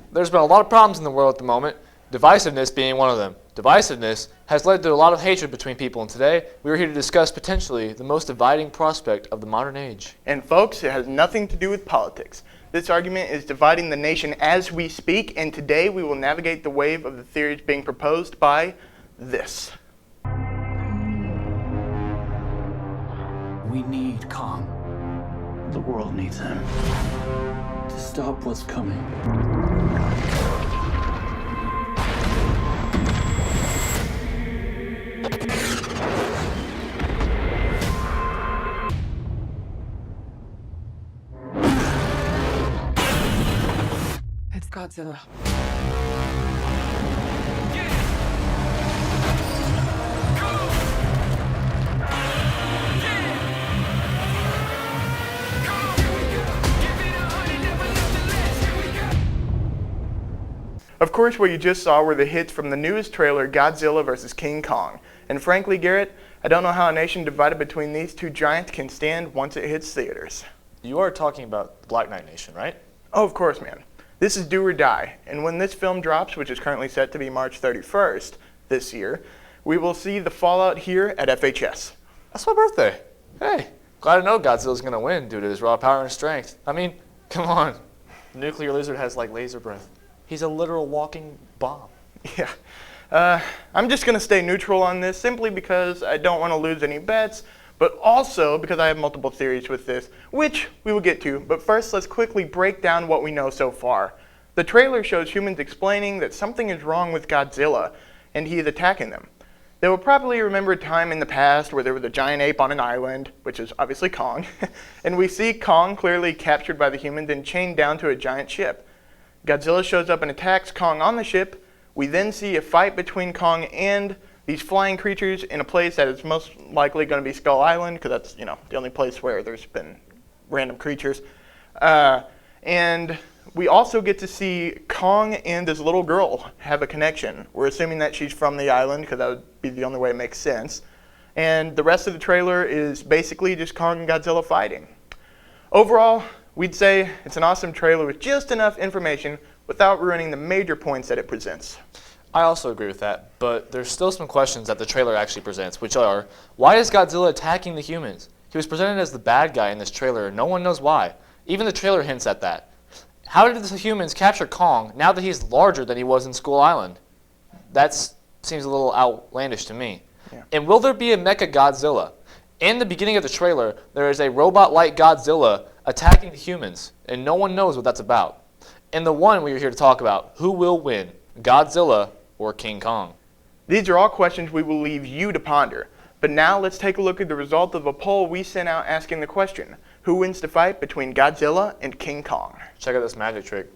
There's been a lot of problems in the world at the moment, divisiveness being one of them. Divisiveness has led to a lot of hatred between people, and today we are here to discuss potentially the most dividing prospect of the modern age. And folks, it has nothing to do with politics. This argument is dividing the nation as we speak, and today we will navigate the wave of the theories being proposed by this. We need Kong. The world needs him to stop what's coming. It's Godzilla. Of course, what you just saw were the hits from the newest trailer, Godzilla vs. King Kong. And frankly, Garrett, I don't know how a nation divided between these two giants can stand once it hits theaters. You are talking about the Black Knight Nation, right? Oh, of course, man. This is do or die, and when this film drops, which is currently set to be March 31st this year, we will see the fallout here at FHS. That's my birthday. Hey, glad to know Godzilla's going to win due to his raw power and strength. I mean, come on. The nuclear lizard has like laser breath. He's a literal walking bomb. Yeah. I'm just going to stay neutral on this simply because I don't want to lose any bets, but also because I have multiple theories with this, which we will get to. But first, let's quickly break down what we know so far. The trailer shows humans explaining that something is wrong with Godzilla, and he is attacking them. They will probably remember a time in the past where there was a giant ape on an island, which is obviously Kong, and we see Kong clearly captured by the humans and chained down to a giant ship. Godzilla shows up and attacks Kong on the ship. We then see a fight between Kong and these flying creatures in a place that is most likely going to be Skull Island, because that's, the only place where there's been random creatures. And we also get to see Kong and this little girl have a connection. We're assuming that she's from the island, because that would be the only way it makes sense. And the rest of the trailer is basically just Kong and Godzilla fighting. Overall, we'd say it's an awesome trailer with just enough information without ruining the major points that it presents. I also agree with that, but there's still some questions that the trailer actually presents, which are, why is Godzilla attacking the humans? He was presented as the bad guy in this trailer, and no one knows why. Even the trailer hints at that. How did the humans capture Kong now that he's larger than he was in Skull Island? That seems a little outlandish to me. Yeah. And will there be a Mecha Godzilla? In the beginning of the trailer, there is a robot-like Godzilla attacking the humans, and no one knows what that's about. And the one we are here to talk about, who will win, Godzilla or King Kong? These are all questions we will leave you to ponder. But now let's take a look at the result of a poll we sent out asking the question, who wins the fight between Godzilla and King Kong? Check out this magic trick.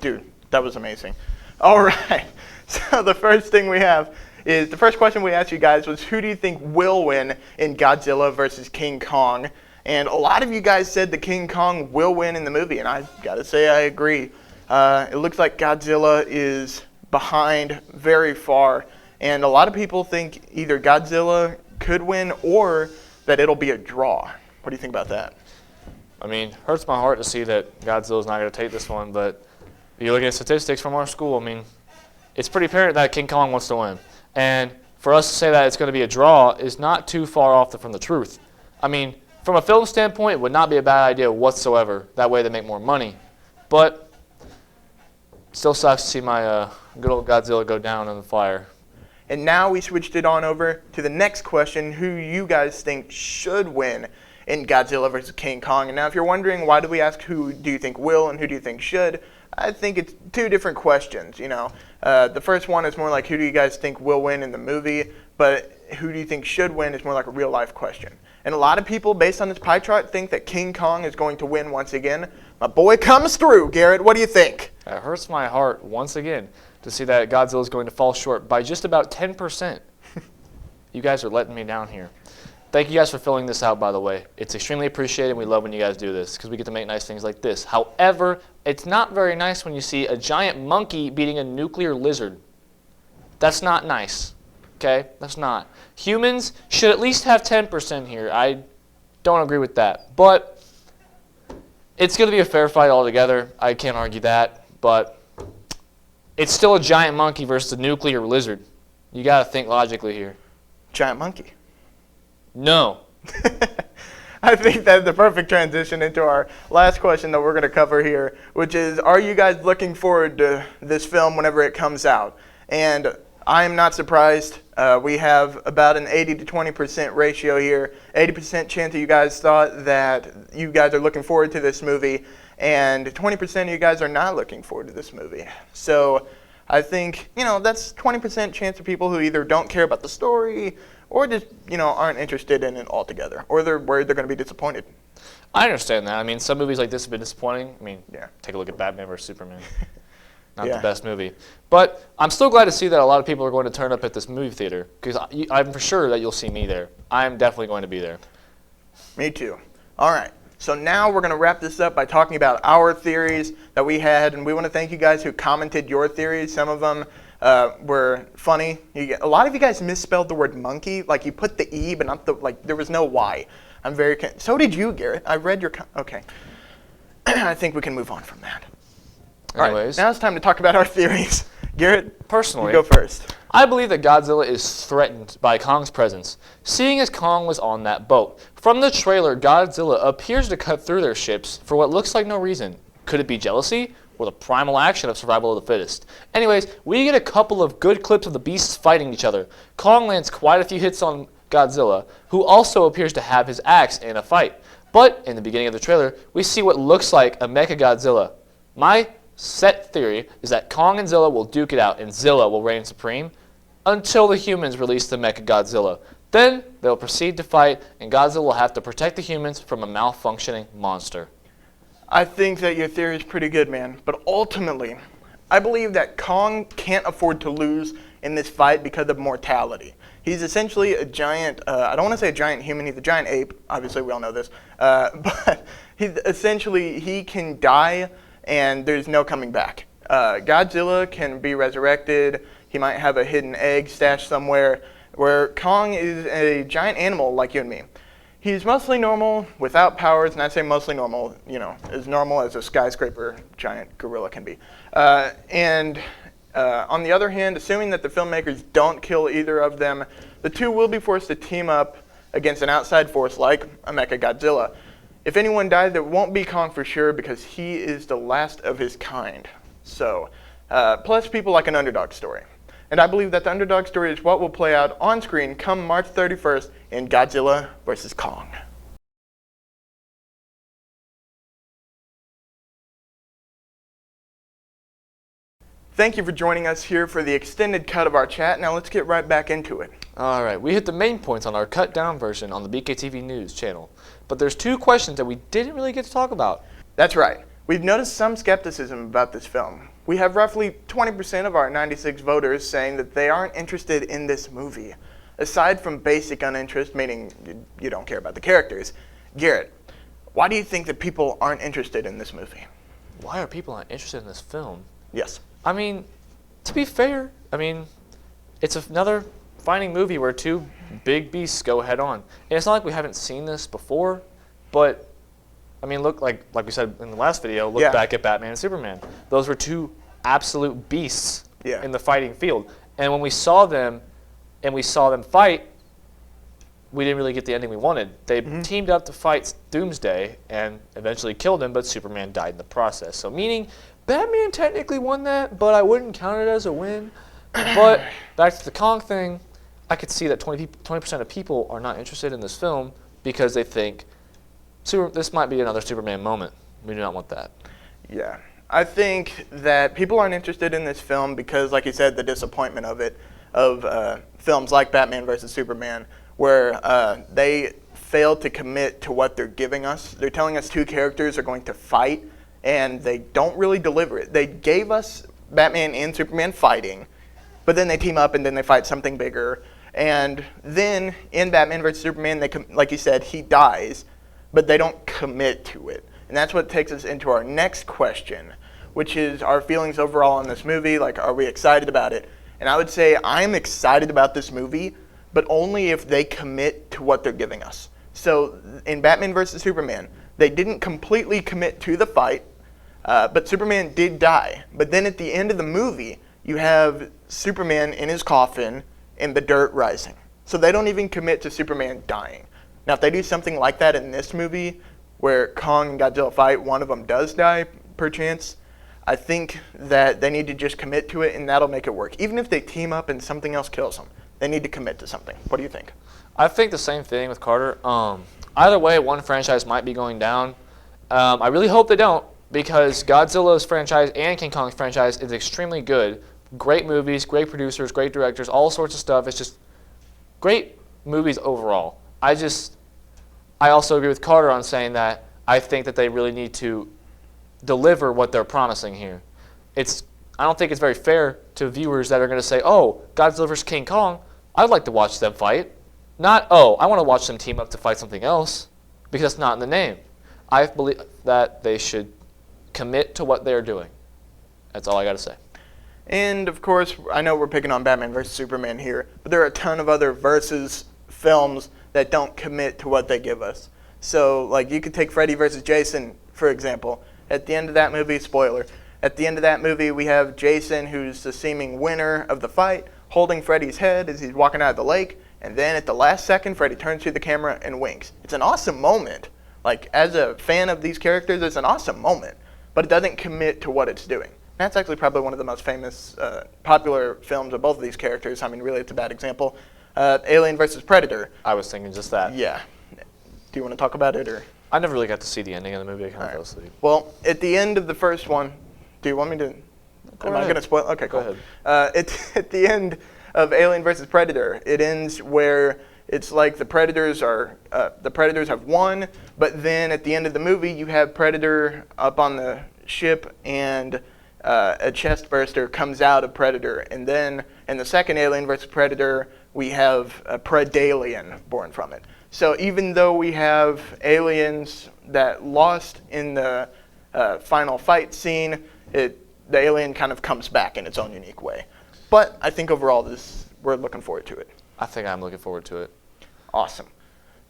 Dude, that was amazing. All right, so the first thing we have is, the first question we asked you guys was, who do you think will win in Godzilla versus King Kong? And a lot of you guys said that King Kong will win in the movie, and I gotta say I agree. It looks like Godzilla is behind very far, and a lot of people think either Godzilla could win or that it'll be a draw. What do you think about that? I mean, hurts my heart to see that Godzilla's not going to take this one, but if you look at statistics from our school, I mean, it's pretty apparent that King Kong wants to win. And for us to say that it's going to be a draw is not too far off from the truth. I mean, from a film standpoint, it would not be a bad idea whatsoever. That way they make more money. But it still sucks to see my good old Godzilla go down in the fire. And now we switched it on over to the next question, who you guys think should win in Godzilla versus King Kong. And now if you're wondering why do we ask who do you think will and who do you think should, I think it's two different questions. The first one is more like who do you guys think will win in the movie, but who do you think should win is more like a real life question. And a lot of people, based on this pie chart, think that King Kong is going to win once again. My boy comes through. Garrett, what do you think? It hurts my heart once again to see that Godzilla is going to fall short by just about 10%. You guys are letting me down here. Thank you guys for filling this out, by the way. It's extremely appreciated, and we love when you guys do this because we get to make nice things like this. However, it's not very nice when you see a giant monkey beating a nuclear lizard. That's not nice, okay? That's not. Humans should at least have 10% here. I don't agree with that. But It's going to be a fair fight altogether. I can't argue that, but it's still a giant monkey versus a nuclear lizard. You got to think logically here. Giant monkey. No. I think that's the perfect transition into our last question that we're going to cover here, which is, are you guys looking forward to this film whenever it comes out? And I am not surprised. We have about an 80 to 20% ratio here. 80% chance of you guys thought that you guys are looking forward to this movie, and 20% of you guys are not looking forward to this movie. So I think, that's 20% chance of people who either don't care about the story or just, aren't interested in it altogether, or they're worried they're going to be disappointed. I understand that. I mean, some movies like this have been disappointing. I mean, Yeah. take a look at Batman vs. Superman. Not Yeah. the best movie. But I'm still glad to see that a lot of people are going to turn up at this movie theater, because I'm for sure that you'll see me there. I'm definitely going to be there. Me too. All right. So now we're going to wrap this up by talking about our theories that we had, and we want to thank you guys who commented your theories. Some of them were funny. A lot of you guys misspelled the word monkey. Like, you put the E, but not the, there was no Y. I'm very, so did you, Garrett. I read your, okay. I think we can move on from that. Anyways. All right, now it's time to talk about our theories. Garrett, Personally, you go first. I believe that Godzilla is threatened by Kong's presence, seeing as Kong was on that boat. From the trailer, Godzilla appears to cut through their ships for what looks like no reason. Could it be jealousy or the primal action of survival of the fittest? Anyways, we get a couple of good clips of the beasts fighting each other. Kong lands quite a few hits on Godzilla, who also appears to have his axe in a fight. But in the beginning of the trailer, we see what looks like a Mecha Godzilla. My set theory is that Kong and Zilla will duke it out, and Zilla will reign supreme until the humans release the Mecha Godzilla. Then they'll proceed to fight, and Godzilla will have to protect the humans from a malfunctioning monster. I think that your theory is pretty good, man. But ultimately, I believe that Kong can't afford to lose in this fight because of mortality. He's essentially a giant, I don't want to say a giant human, he's a giant ape. Obviously, we all know this. But he can die, and there's no coming back. Godzilla can be resurrected. He might have a hidden egg stashed somewhere, where Kong is a giant animal like you and me. He's mostly normal, without powers, and I say mostly normal, as normal as a skyscraper giant gorilla can be. On the other hand, assuming that the filmmakers don't kill either of them, the two will be forced to team up against an outside force like a Mecha Godzilla. If anyone dies, it won't be Kong for sure, because he is the last of his kind. So, plus people like an underdog story. And I believe that the underdog story is what will play out on screen come March 31st in Godzilla vs. Kong. Thank you for joining us here for the extended cut of our chat. Now let's get right back into it. All right, we hit the main points on our cut down version on the BKTV News channel. But there's two questions that we didn't really get to talk about. That's right. We've noticed some skepticism about this film. We have roughly 20% of our 96 voters saying that they aren't interested in this movie. Aside from basic uninterest, meaning you don't care about the characters, Garrett, why do you think that people aren't interested in this movie? Why are people not interested in this film? Yes. I mean, to be fair, it's another fighting movie where two big beasts go head on. And it's not like we haven't seen this before, but look, like we said in the last video, look back at Batman and Superman. Those were two absolute beasts in the fighting field. And when we saw them fight, we didn't really get the ending we wanted. They teamed up to fight Doomsday and eventually killed him, but Superman died in the process. So meaning Batman technically won that, but I wouldn't count it as a win. But back to the Kong thing, I could see that 20% of people are not interested in this film because they think this might be another Superman moment. We do not want that. Yeah. I think that people aren't interested in this film because, like you said, the disappointment of it, of films like Batman vs. Superman, where they fail to commit to what they're giving us. They're telling us two characters are going to fight, and they don't really deliver it. They gave us Batman and Superman fighting, but then they team up and then they fight something bigger. And then in Batman vs. Superman, like you said, he dies, but they don't commit to it. And that's what takes us into our next question, which is our feelings overall on this movie. Like, are we excited about it? And I would say I'm excited about this movie, but only if they commit to what they're giving us. So in Batman vs. Superman, they didn't completely commit to the fight, but Superman did die. But then at the end of the movie, you have Superman in his coffin and the dirt rising. So they don't even commit to Superman dying. Now, if they do something like that in this movie, where Kong and Godzilla fight, one of them does die, perchance, I think that they need to just commit to it, and that'll make it work. Even if they team up and something else kills them, they need to commit to something. What do you think? I think the same thing with Carter. Either way, one franchise might be going down. I really hope they don't, because Godzilla's franchise and King Kong's franchise is extremely good. Great movies, great producers, great directors, all sorts of stuff. It's just great movies overall. I also agree with Carter on saying that I think that they really need to deliver what they're promising here. I don't think it's very fair to viewers that are going to say, oh, Godzilla vs. King Kong, I'd like to watch them fight. Not, oh, I want to watch them team up to fight something else, because that's not in the name. I believe that they should commit to what they're doing. That's all I got to say. And, of course, I know we're picking on Batman vs. Superman here, but there are a ton of other versus films that don't commit to what they give us. So, like, you could take Freddy vs. Jason, for example. At the end of that movie, spoiler, at the end of that movie, we have Jason, who's the seeming winner of the fight, holding Freddy's head as he's walking out of the lake, and then at the last second, Freddy turns to the camera and winks. It's an awesome moment. Like, as a fan of these characters, it's an awesome moment, but it doesn't commit to what it's doing. That's actually probably one of the most famous, popular films of both of these characters. I mean, really, it's a bad example. Alien vs. Predator. I was thinking just that. Yeah. Do you want to talk about it, or? I never really got to see the ending of the movie. I kind of fell asleep. Well, at the end of the first one, do you want me to? Am I going to spoil? Okay, cool. Go ahead. At the end of Alien vs. Predator, it ends where it's like the Predators have won, but then at the end of the movie, you have Predator up on the ship, and a chest burster comes out of Predator, and then in the second Alien vs. Predator, we have a Predalien born from it. So even though we have aliens that lost in the final fight scene, the alien kind of comes back in its own unique way. But I think overall, we're looking forward to it. I think I'm looking forward to it. Awesome.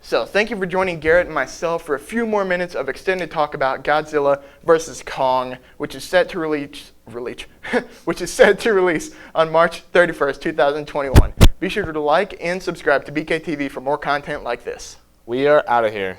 So thank you for joining Garrett and myself for a few more minutes of extended talk about Godzilla vs. Kong, which is set to release on March 31st, 2021. Be sure to like and subscribe to BKTV for more content like this. We are out of here.